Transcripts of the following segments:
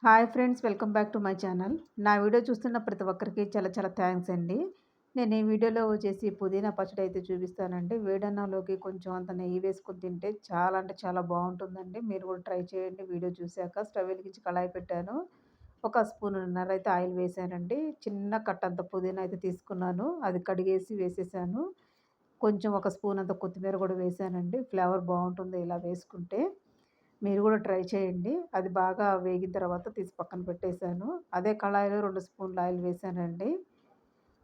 Hi friends, welcome back to my channel. నా video చూస్తున్న ప్రతి ఒక్కరికి చాలా చాలా థ్యాంక్స్ అండి. నేను ఈ వీడియోలో వచ్చేసి పుదీనా పచ్చడి అయితే చూపిస్తానండి. వేడన్నంలోకి కొంచెం అంత నెయ్యి వేసుకొని తింటే చాలా అంటే చాలా బాగుంటుందండి. మీరు కూడా ట్రై చేయండి. వీడియో చూశాక స్టవ్ వెలిగించి కళాయి పెట్టాను. ఒక స్పూనున్నర అయితే ఆయిల్ వేసానండి. చిన్న కట్టంత పుదీనా అయితే తీసుకున్నాను. అది కడిగేసి వేసేసాను. కొంచెం ఒక స్పూన్ అంత కొత్తిమీర కూడా వేసానండి. ఫ్లేవర్ బాగుంటుంది ఇలా వేసుకుంటే. మీరు కూడా ట్రై చేయండి. అది బాగా వేగిన తర్వాత తీసి పక్కన పెట్టేసాను. అదే కళాయిలో 2 స్పూన్ల ఆయిల్ వేసానండి.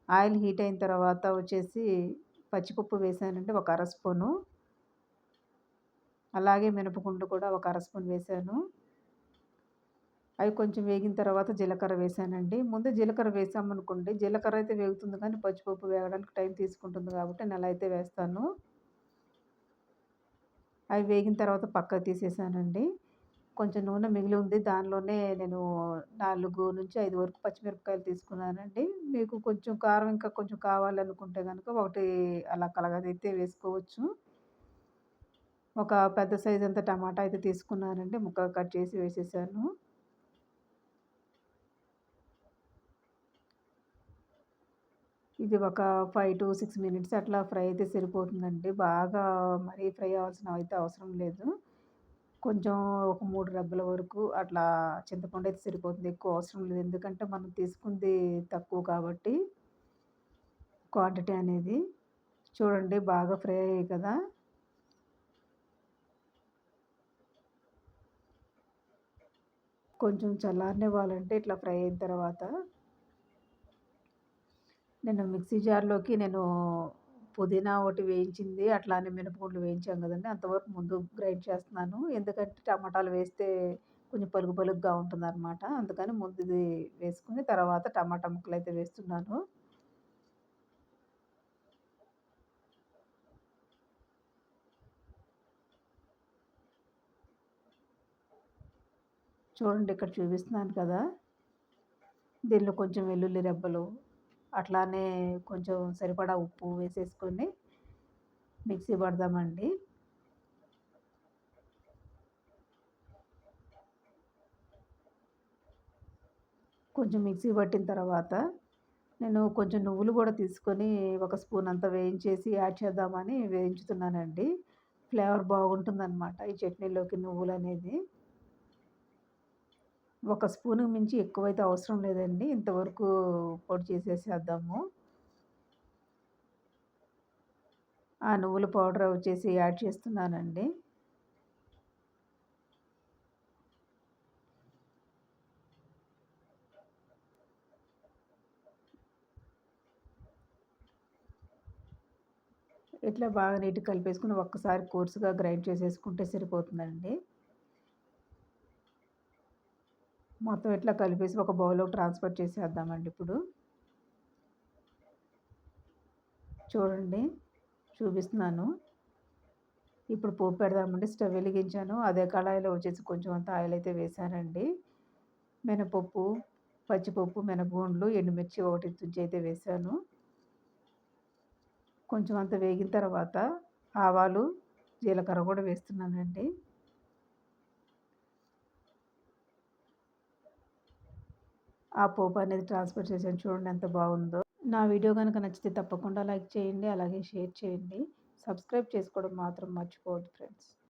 ఆయిల్ హీట్ అయిన తర్వాత వచ్చేసి పచ్చిపప్పు వేసానండి ఒక అర స్పూను. అలాగే మినపగుండు కూడా ఒక అర స్పూన్ వేసాను. అవి కొంచెం వేగిన తర్వాత జీలకర్ర వేసానండి. ముందు జీలకర్ర వేసామనుకోండి, జీలకర్ర అయితే వేగుతుంది కానీ పచ్చిపప్పు వేగడానికి టైం తీసుకుంటుంది కాబట్టి నేను అలా అయితే వేస్తాను. అవి వేగిన తర్వాత పక్కకు తీసేసానండి. కొంచెం నూనె మిగిలి ఉంది. దానిలోనే నేను 4-5 వరకు పచ్చిమిరపకాయలు తీసుకున్నానండి. మీకు కొంచెం కారం ఇంకా కొంచెం కావాలనుకుంటే గనుక ఒకటి అలా కలగదైతే వేసుకోవచ్చు. ఒక పెద్ద సైజ్ అంత టమాటా అయితే తీసుకున్నానండి. ముక్కలు కట్ చేసి వేసేసాను. ఇది ఒక 5-6 మినిట్స్ అట్లా ఫ్రై అయితే సరిపోతుందండి. బాగా మరీ ఫ్రై అవ్వాల్సిన అయితే అవసరం లేదు. కొంచెం ఒక 3 రెబ్బల వరకు అట్లా చింతపండయితే సరిపోతుంది. ఎక్కువ అవసరం లేదు. ఎందుకంటే మనం తీసుకుంది తక్కువ కాబట్టి క్వాంటిటీ అనేది. చూడండి బాగా ఫ్రై అయ్యాయి కదా! కొంచెం చల్లారనివ్వాలంటే ఇట్లా ఫ్రై అయిన తర్వాత నేను మిక్సీ జార్‌లోకి పుదీనా ఒకటి వేయించింది, అట్లానే మినపగుండ్లు వేయించాం గదండీ! అంతవరకు ముందు గ్రైండ్ చేస్తున్నాను. ఎందుకంటే టమాటాలు వేస్తే కొంచెం పలుకు పలుకుగా ఉంటుందనమాట. అందుకని ముందు ఇది వేసుకొని తర్వాత టమాటా ముక్కలైతే వేస్తున్నాను. చూడండి ఇక్కడ చూపిస్తున్నాను కదా! దీనిలో కొంచెం వెల్లుల్లి రెబ్బలు, అట్లానే కొంచెం సరిపడా ఉప్పు వేసేసుకొని మిక్సీ పడదామండి. కొంచెం మిక్సీ పట్టిన తర్వాత నేను కొంచెం నువ్వులు గూడా తీసుకొని ఒక స్పూన్ అంతా వేయించేసి యాడ్ చేద్దామని వేయించుతున్నానండి. ఫ్లేవర్ బాగుంటుందనమాట ఈ చట్నీలోకి నువ్వులనేది. ఒక స్పూనుకి మించి ఎక్కువైతే అవసరం లేదండి. ఇంతవరకు పొడి చేసేసేద్దాము. ఆ నువ్వుల పౌడర్ వచ్చేసి యాడ్ చేస్తున్నానండి. ఇట్లా బాగా నీట్‌గా కలిపేసుకొని ఒక్కసారి కోర్స్‌గా గ్రైండ్ చేసేసుకుంటే సరిపోతుందండి. మొత్తం ఇట్లా కలిపేసి ఒక బౌల్‌లోకి ట్రాన్స్‌ఫర్ చేసేద్దామండి ఇప్పుడు. చూడండి చూపిస్తున్నాను. ఇప్పుడు పోపు పెడదామండి. స్టవ్ వెలిగించాను. అదే కళాయిలో వచ్చేసి కొంచెం అంత ఆయిల్ అయితే వేశానండి. మినపప్పు, పచ్చిపప్పు, మినపగుండ్లు, ఎండుమిర్చి ఒకటి తుంచి అయితే వేశాను. కొంచెం అంత వేగిన తర్వాత ఆవాలు, జీలకర్ర కూడా వేస్తున్నానండి. ఆ పోపు అనేది ట్రాన్స్‌ఫర్ చేశాను. చూడండి ఎంత బాగుందో. నా వీడియో గనుక నచ్చితే తప్పకుండా లైక్ చేయండి. అలాగే షేర్ చేయండి. సబ్స్క్రైబ్ చేసుకోవడం మాత్రం మర్చిపోవద్దు ఫ్రెండ్స్.